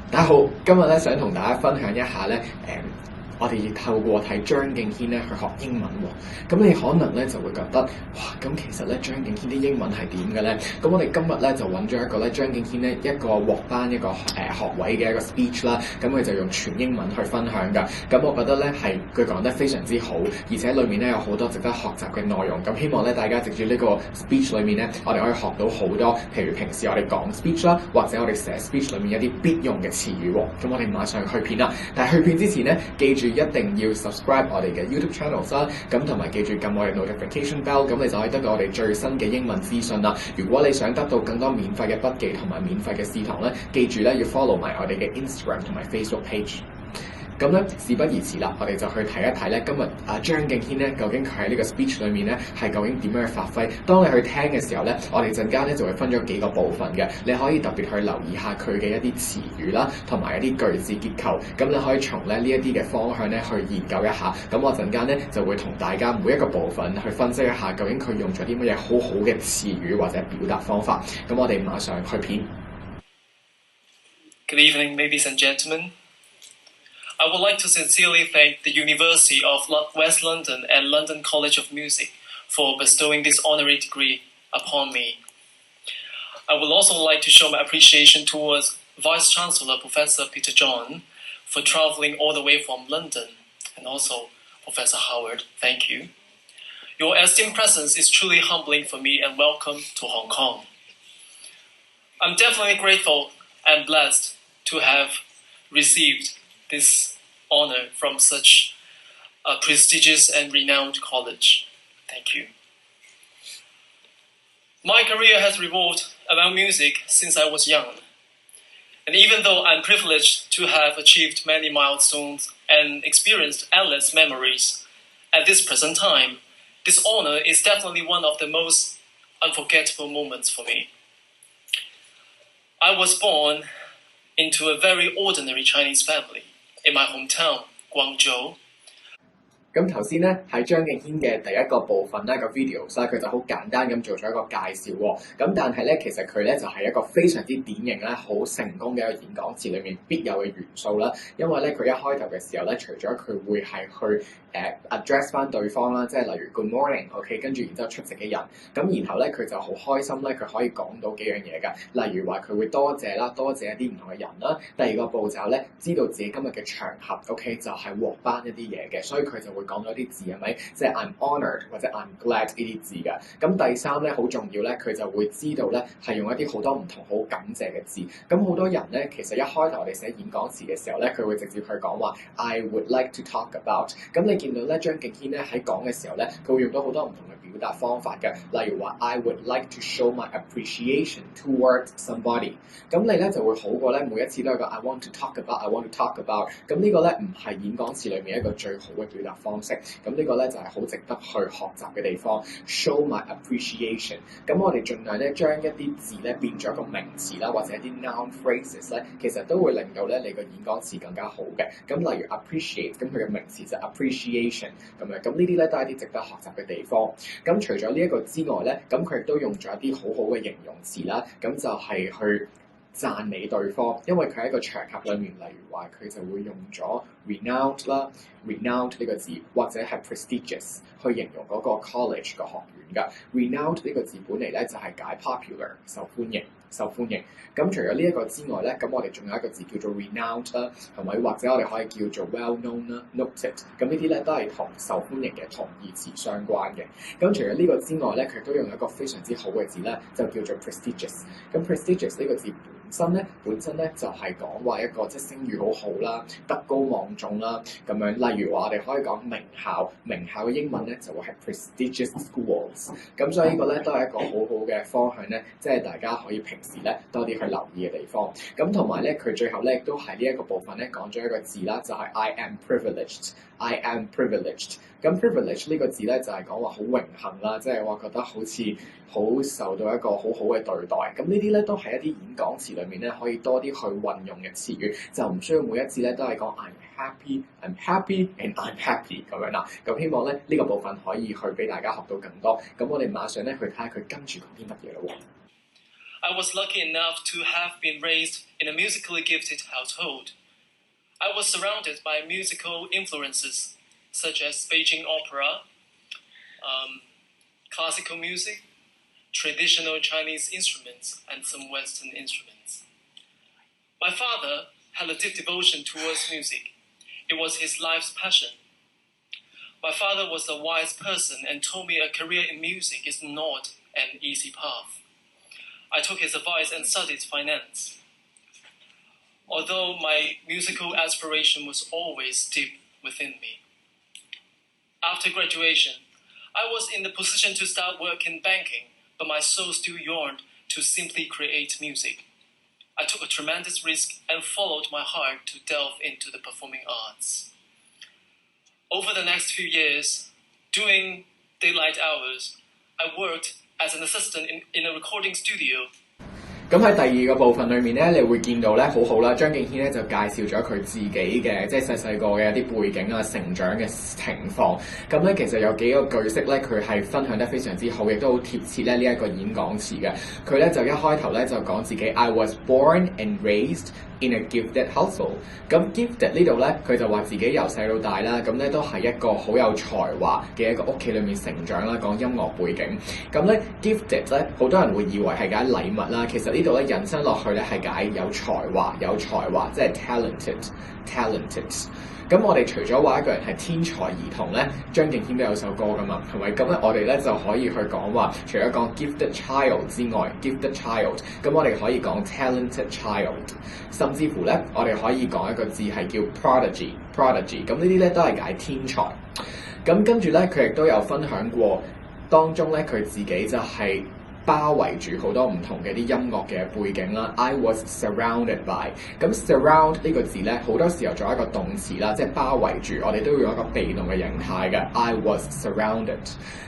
大家好，今日咧想同大家分享一下咧，我哋透過睇張敬軒咧去學英文喎。咁你可能咧就會覺得，哇！咁其實咧張敬軒啲英文係點嘅咧？咁我哋今日咧就揾咗一個咧張敬軒咧一個獲頒一個學位嘅一個 speech 啦。咁佢就用全英文去分享㗎。咁我覺得咧係佢講得非常之好，而且裡面咧有好多值得學習嘅內容。咁希望咧大家藉住呢個 speech 裏面咧，我哋可以學到好多，譬如平時我哋講 speech 啦，或者我哋寫 speech 裏面一啲必用嘅詞語喎。咁我哋馬上去片啦。但係去片之前咧，記住一定要 subscribe 我哋嘅 YouTube channel 啦，咁同埋記住撳我哋 notification bell， 咁你就可以得到我哋最新嘅英文資訊啦。如果你想得到更多免費嘅筆記同埋免費嘅試堂咧，記住咧要 follow 埋我哋嘅 Instagram 同埋 Facebook page。咁咧事不宜遲啦，我哋就去睇一睇咧今日張敬軒咧究竟佢喺呢個 speech 裏面咧係究竟點樣去發揮。當你去聽嘅時候咧，我哋陣間咧就會分咗幾個部分嘅，你可以特別去留意下佢嘅一啲詞語啦，同埋一啲句子結構。咁你可以從咧呢一啲嘅方向咧去研究一下。咁我陣間咧就會同大家每一個部分去分析一下，究竟佢用咗啲乜嘢好好嘅詞語或者表達方法。咁我哋馬上去片。Good evening, ladies and gentlemen. I would like to sincerely thank the University of West London and London College of Music for bestowing this honorary degree upon me. I would also like to show my appreciation towards Vice-Chancellor Professor Peter John for traveling all the way from London, and also Professor Howard, thank you. Your esteemed presence is truly humbling for me, and welcome to Hong Kong. I'm definitely grateful and blessed to have received this honor from such a prestigious and renowned college. Thank you. My career has revolved around music since I was young. And even though I'm privileged to have achieved many milestones and experienced endless memories, at this present time, this honor is definitely one of the most unforgettable moments for me. I was born into a very ordinary Chinese family in my hometown, Guangzhou. 咁頭先咧喺張敬軒嘅第一個部分咧個 videos 啦，佢就好簡單咁做咗一個介紹喎。咁但係咧其實佢咧就係一個非常之典型咧好成功嘅一個演講詞裏面必有嘅元素啦。因為咧佢一開頭嘅時候咧，除咗佢會係去address 翻對方啦，即係例如 Good morning，OK， 跟住然之後出席嘅人，咁然後咧佢就好開心咧，佢可以講到幾樣嘢㗎。例如話佢會多謝啦，多謝一啲唔同嘅人啦。第二個步驟咧，知道自己今日嘅場合 OK 就係獲頒一啲嘢嘅，所以佢就會講咗啲字係咪？即係 I'm honoured 或者 I'm glad 呢啲字㗎。咁第三咧好重要咧，佢就會知道咧係用一啲好多唔同好感謝嘅字。咁好多人咧其實一開頭我哋寫演講詞嘅時候咧，佢會直接去講話 I would like to talk about。咁你見到咧張敬軒咧喺講嘅時候咧，佢會用到好多唔同嘅表達方法嘅。例如話 I would like to show my appreciation towards somebody。咁你咧就會好過咧每一次都有個 I want to talk about，I want to talk about。咁呢個咧唔係演講詞裏面一個最好嘅表達方式。咁呢個咧就係好值得去學習嘅地方 ，show my appreciation。咁我哋盡量咧將一啲字咧變咗一個名詞啦，或者一啲 noun phrases 咧，其實都會令到咧你個演講詞更加好嘅。咁例如 appreciate， 咁佢嘅名詞就 appreciation 咁樣。咁呢啲咧都係一啲值得學習嘅地方。咁除咗呢一個之外咧，咁佢亦都用咗一啲好好嘅形容詞啦，咁就係去讚美對方，因為佢喺一個場合裏面，例如話佢就會用咗 renowned 啦 ，renowned 呢個字，或者係 prestigious 去形容嗰個 college 個學院㗎。renowned 呢個字本嚟咧就係解 popular 受歡迎。咁除咗呢一個之外咧，咁我哋仲有一個字叫做 renowned 啦，係咪？或者我哋可以叫做 well known 啦 ，noted。咁呢啲咧都係同受歡迎嘅同義詞相關嘅。咁除咗呢個之外咧，佢都用一個非常之好嘅字咧，就叫做 prestigious。咁 prestigious 呢個字本身咧就係講話一個即係聲譽好好啦、德高望重啦咁樣。例如話我哋可以講名校嘅英文咧就會係 prestigious schools。咁所以呢個咧都係一個好好嘅方向咧，即係大家可以平時咧多啲去留意嘅地方。咁同埋咧佢最後咧亦都係呢一個部分咧講咗一個字啦，就係 I am privileged。咁 privilege 呢個字咧就係講話好榮幸啦，即係話覺得好似好受到一個好好嘅對待。咁呢啲咧都係一啲演講詞裏面咧可以多啲去運用嘅詞語，就唔需要每一次咧都係講 I'm happy and I'm happy 咁樣啦。咁希望咧呢個部分可以去俾大家學到更多。咁我哋馬上咧去睇下佢跟住講啲乜嘢咯喎。I was lucky enough to have been raised in a musically gifted household. I was surrounded by musical influences such as Beijing opera, classical music, traditional Chinese instruments, and some Western instruments. My father had a deep devotion towards music. It was his life's passion. My father was a wise person and told me a career in music is not an easy path. I took his advice and studied finance. Although my musical aspiration was always deep within me. After graduation, I was in the position to start work in banking, but my soul still yearned to simply create music. I took a tremendous risk and followed my heart to delve into the performing arts. Over the next few years, during daylight hours, I worked as an assistant in a recording studio. 咁喺第二個部分裏面咧，你會見到咧好好啦，張敬軒咧就介紹咗佢自己嘅即係細個嘅一啲背景啊、成長嘅情況。咁咧其實有幾個句式咧，佢係分享得非常之好，亦都好貼切咧呢一個演講詞嘅。佢咧就一開頭咧就講自己 I was born and raised in a gifted household。咁 gifted 呢度咧，佢就話自己由細到大啦，咁咧都係一個好有才華嘅一個屋企裏面成長啦，講音樂背景。咁咧 gifted 咧，好多人會以為係解禮物啦，其實呢度咧引申落去咧係解有才華，即係 talented。咁我哋除咗話一個人係天才兒童咧，張敬軒都有首歌噶嘛，係咪？咁咧我哋咧就可以去講話，除咗講 gifted child 之外 ，gifted child， 咁我哋可以講 talented child， 甚至乎咧我哋可以講一個字係叫 prodigy， 咁呢啲咧都係解天才。咁跟住咧佢亦都有分享過，當中咧佢自己就係包圍住好多唔同嘅啲音樂嘅背景啦。I was surrounded by， 咁 surround 呢個字咧，好多時候作為一個動詞啦，即係包圍住，我哋都要用一個被動嘅形態嘅。I was surrounded。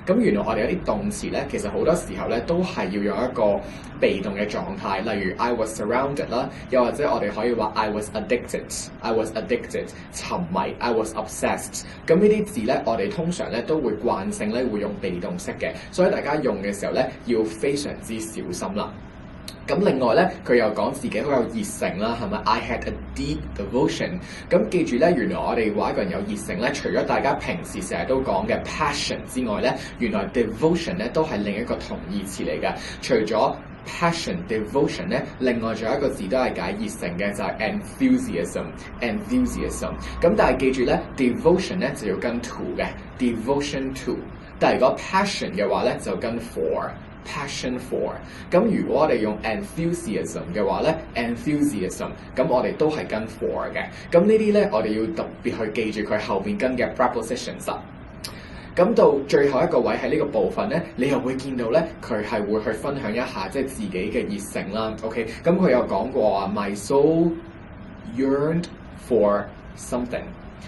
咁原來我哋有啲動詞咧，其實好多時候咧都係要用一個被動嘅狀態，例如 I was surrounded 啦，又或者我哋可以話 I was addicted，沉迷 I was obsessed。咁呢啲字咧，我哋通常咧都會慣性咧會用被動式嘅，所以大家用嘅時候咧要非常之小心啦。咁另外咧，佢又講自己好有熱誠啦，係咪 ？I had a deep devotion。咁記住咧，原來我哋話一個人有熱誠咧，除咗大家平時成日都講嘅 passion 之外咧，原來 devotion 咧都係另一個同義詞嚟嘅。除咗 passion、devotion 咧，另外仲有一個字都係解熱誠嘅，就係 enthusiasm。咁但係記住咧 ，devotion 咧就要跟 to 嘅 ，devotion to。但係如果 passion 嘅話咧，就跟 for。passion for。 咁如果我哋用 enthusiasm 嘅話咧 enthusiasm， 咁我哋都係跟 for 嘅。咁呢啲咧我哋要特別去記住佢後邊跟嘅 prepositions。咁到最後一個位喺呢個部分咧，你又會見到咧，佢係會去分享一下即係自己嘅熱誠啦。OK， 咁佢有講過啊 ，my soul yearned for something。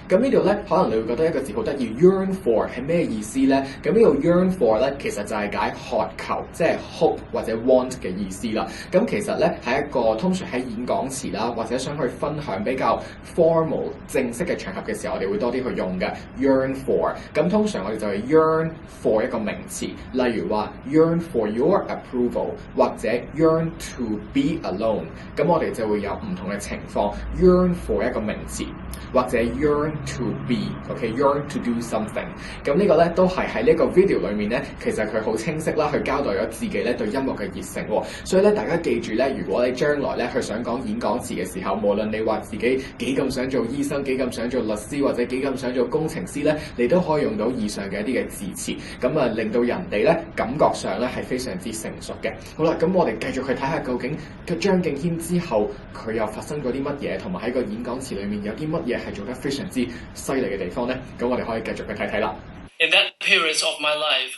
咁呢度咧，可能你會覺得一個字好得意 ，yearn for 係咩意思咧？咁呢度 yearn for 咧，其實就係解渴求，即係 hope 或者 want 嘅意思啦。咁其實咧係一個通常喺演講詞啦，或者想去分享比較 formal 正式嘅場合嘅時候，我哋會多啲去用嘅 yearn for。咁通常我哋就係 yearn for 一個名詞，例如話 yearn for your approval 或者 yearn to be alone。咁我哋就會有唔同嘅情況 yearn for 一個名詞，或者 yearn to be，yearn to do something。咁呢個咧都係喺呢個 video 裏面咧，其實佢好清晰啦，去交代咗自己咧對音樂嘅熱誠喎。所以咧，大家記住咧，如果你將來咧去想講演講詞嘅時候，無論你話自己幾咁想做醫生、幾咁想做律師或者幾咁想做工程師咧，你都可以用到以上嘅一啲嘅字詞，咁啊令到人哋咧感覺上咧係非常之成熟嘅。好啦，咁我哋繼續去睇下究竟張敬軒之後佢又發生過啲乜嘢，同埋喺個演講詞裏面有啲乜嘢係做得非常之犀利嘅地方咧，咁我哋可以繼續去睇睇啦。In that period of my life,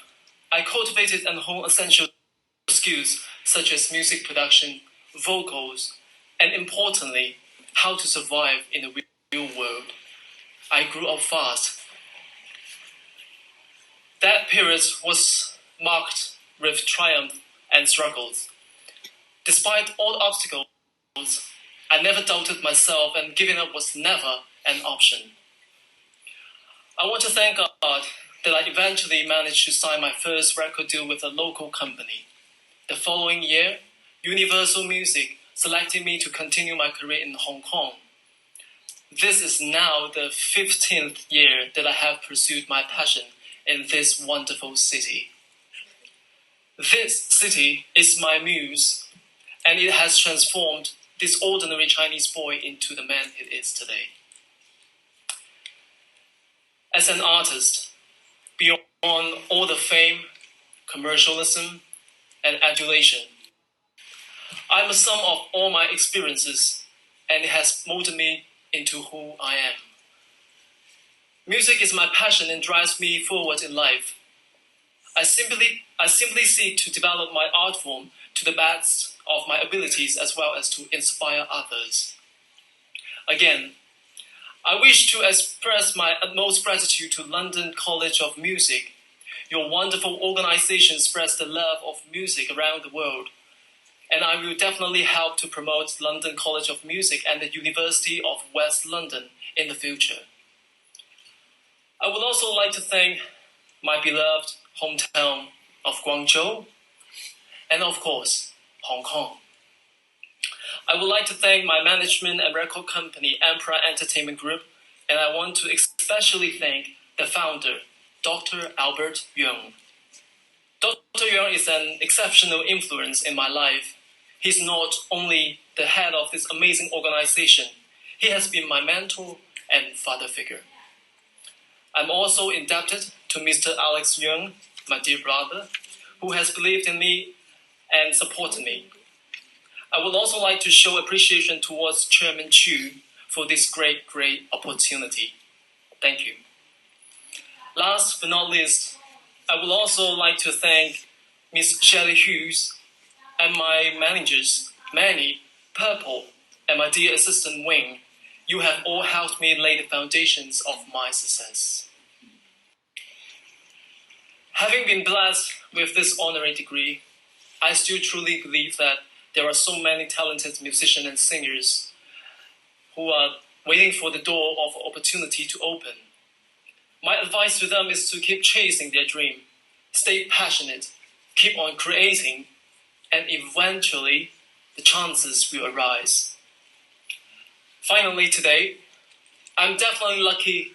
I cultivated and honed essential skills such as music production, vocals, and importantly, how to survive in the real world. I grew up fast. That period was marked with triumph and struggles. Despite all obstacles, I never doubted myself, and giving up was never an option. I want to thank God that I eventually managed to sign my first record deal with a local company. The following year, Universal Music selected me to continue my career in Hong Kong. This is now the 15th year that I have pursued my passion in this wonderful city. This city is my muse, and it has transformed this ordinary Chinese boy into the man it is today. As an artist, beyond all the fame, commercialism, and adulation, I'm a sum of all my experiences, and it has molded me into who I am. Music is my passion and drives me forward in life. I simply seek to develop my art form to the best of my abilities as well as to inspire others. Again, I wish to express my utmost gratitude to London College of Music. Your wonderful organization spreads the love of music around the world, and I will definitely help to promote London College of Music and the University of West London in the future. I would also like to thank my beloved hometown of Guangzhou, and of course, Hong Kong. I would like to thank my management and record company, Emperor Entertainment Group, and I want to especially thank the founder, Dr. Albert Yeung. Dr. Yeung is an exceptional influence in my life. He's not only the head of this amazing organization, he has been my mentor and father figure. I'm also indebted to Mr. Alex Yeung, my dear brother, who has believed in me and supported me. I would also like to show appreciation towards Chairman Chu for this great opportunity. Thank you. Last but not least, I would also like to thank Ms. Shelley Hughes and my managers, Manny, Purple, and my dear assistant Wing. You have all helped me lay the foundations of my success. Having been blessed with this honorary degree, I still truly believe that there are so many talented musicians and singers who are waiting for the door of opportunity to open. My advice to them is to keep chasing their dream, stay passionate, keep on creating, and eventually the chances will arise. Finally today, I'm definitely lucky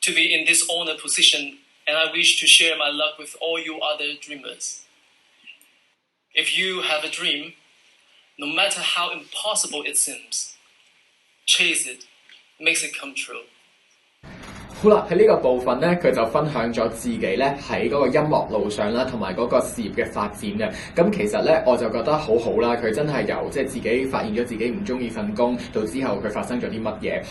to be in this honored position, and I wish to share my luck with all you other dreamers. If you have a dream, no matter how impossible it seems, chase it, makes it come true. 好啦，喺呢個部分咧，佢就分享咗自己咧喺嗰個音樂路上啦，同埋嗰個事業嘅發展嘅。咁其實咧，我就覺得好好啦。佢真係由即係自己發現咗自己唔中意份工，到之後佢發生咗啲乜嘢。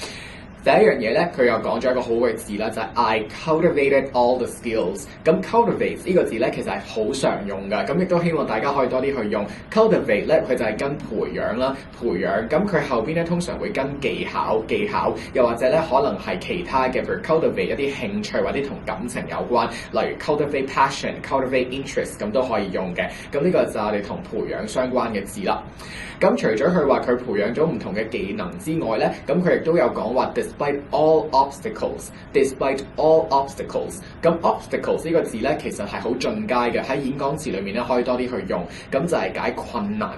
第一樣嘢咧，佢又講咗一個好嘅字啦，就係 I cultivated all the skills。咁 cultivate 呢個字咧，其實係好常用㗎。咁亦都希望大家可以多啲去用 cultivate 咧，佢就係跟培養啦，培養。咁佢後邊咧通常會跟技巧，又或者咧可能係其他嘅，譬如 cultivate 一啲興趣或者同感情有關，例如 cultivate passion、cultivate interest 咁都可以用嘅。咁呢個就係我哋同培養相關嘅字啦。咁除咗佢話佢培養咗唔同嘅技能之外咧，咁佢亦都有講話 despite all obstacles， 咁 obstacles 呢個字咧其實係好進階嘅，喺演講詞裏面咧可以多啲去用，咁就係解困難，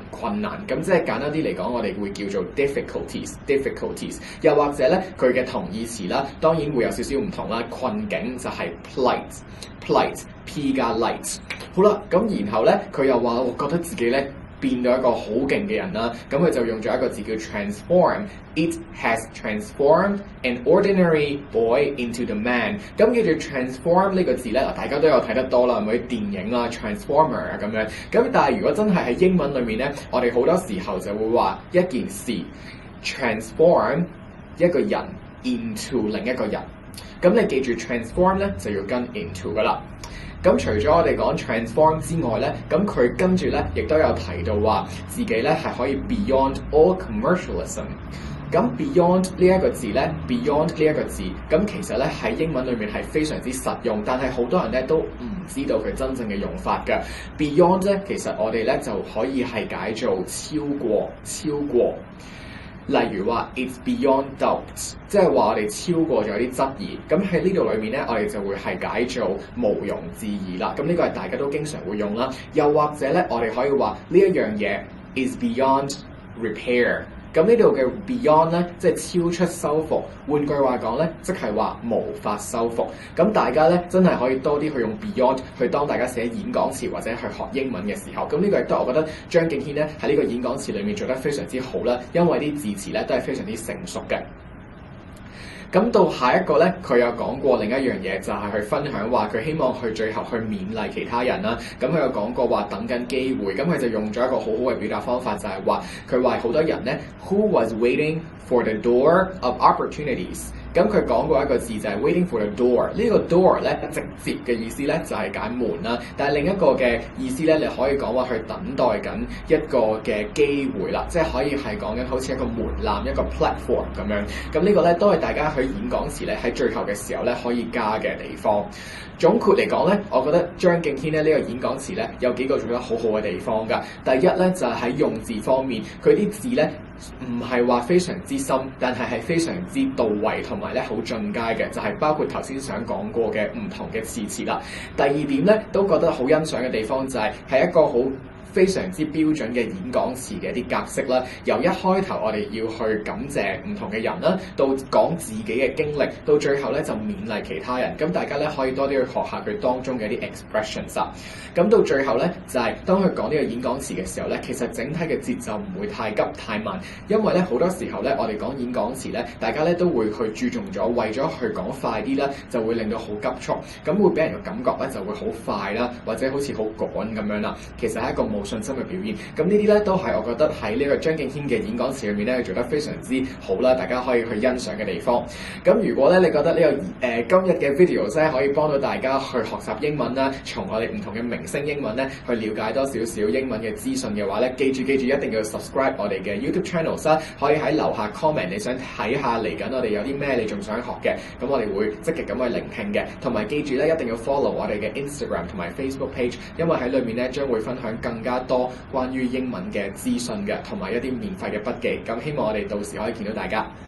咁即係簡單啲嚟講，我哋會叫做 difficulties， 又或者咧佢嘅同義詞啦，當然會有少少唔同啦，困境就係 plight，P 加 light。好啦，咁然後咧佢又話我覺得自己咧變到一個好勁嘅人啦，咁佢就用咗一個字叫 transform。It has transformed an ordinary boy into the man。咁叫做 transform 呢個字咧，大家都有睇得多啦，係咪電影啊 Transformer 啊咁樣。咁但係如果真係喺英文裏面咧，我哋好多時候就會話一件事 transform 一個人 into 另一個人。咁你記住 transform 咧就要跟 into 噶啦。咁除咗我哋講 transform 之外咧，咁佢跟住咧亦都有提到話自己咧係可以 beyond all commercialism。咁 beyond 呢一個字咧 ，beyond 呢一個字，咁其實咧喺英文裏面係非常之實用，但係好多人咧都唔知道佢真正嘅用法㗎。beyond 咧，其實我哋咧就可以係解做超過。例如話 it's beyond doubt， 即係話我哋超過咗啲質疑。咁喺呢度裏面咧，我哋就會係解做毋庸置疑啦。咁呢個係大家都經常會用啦。又或者咧，我哋可以話呢一樣嘢 is beyond repair。咁呢度嘅 beyond 咧，即係超出修復。換句話講咧，即係話無法修復。咁大家咧真係可以多啲去用 beyond 去當大家寫演講詞或者去學英文嘅時候。咁呢個亦都係我覺得張敬軒咧喺呢個演講詞裏面做得非常之好啦，因為啲字詞咧都係非常之成熟嘅。咁到下一個咧，佢有講過另一樣嘢，就係去分享話佢希望去最後去勉勵其他人啦。咁佢有講過話等緊機會，咁佢就用咗一個好好嘅表達方法，就係話佢話好多人咧 who was waiting for the door of opportunities。咁佢講過一個字就係 waiting for the door。呢個 door 咧直接嘅意思咧就係解門啦，但係另一個嘅意思咧，你可以講話去等待緊一個嘅機會啦，即係可以係講緊好似一個門檻、一個 platform 咁樣。咁呢個咧都係大家去演講時咧喺最後嘅時候咧可以加嘅地方。總括嚟講咧，我覺得張敬軒咧呢個演講詞咧有幾個做得好好嘅地方㗎。第一咧就係喺用字方面，佢啲字咧唔係話非常之深，但係非常之到位，同埋咧好進階嘅，就係包括頭先想講過嘅唔同嘅詞啦。第二點咧都覺得好欣賞嘅地方就係一個好非常之標準嘅演講詞嘅一啲格式啦，由一開頭我哋要去感謝唔同嘅人啦，到講自己嘅經歷，到最後咧就勉勵其他人。咁大家咧可以多啲去學下佢當中嘅一啲 expressions 啊。咁到最後咧就係當佢講呢個演講詞嘅時候咧，其實整體嘅節奏唔會太急太慢，因為咧好多時候咧我哋講演講詞咧，大家咧都會去注重咗為咗去講快啲啦，就會令到好急促，咁會俾人嘅感覺咧就會好快啦，或者好似好趕咁樣啦。其實係一個冇信心嘅表現。咁呢啲咧都係我覺得喺呢個張敬軒嘅演講詞裏面咧做得非常之好啦，大家可以去欣賞嘅地方。咁如果咧你覺得呢個今日嘅 videos 咧可以幫到大家去學習英文啦，從我哋唔同嘅明星英文咧去了解多少少英文嘅資訊嘅話咧，記住一定要 subscribe 我哋嘅 YouTube channel 啦，可以喺樓下 comment 你想睇下嚟緊我哋有啲咩你仲想學嘅，咁我哋會積極咁去聆聽嘅。同埋記住咧一定要 follow 我哋嘅 Instagram 同埋 Facebook page， 因為喺裏面咧將會分享更加多關於英文嘅資訊嘅，同埋一啲免費嘅筆記。咁希望我哋到時可以見到大家。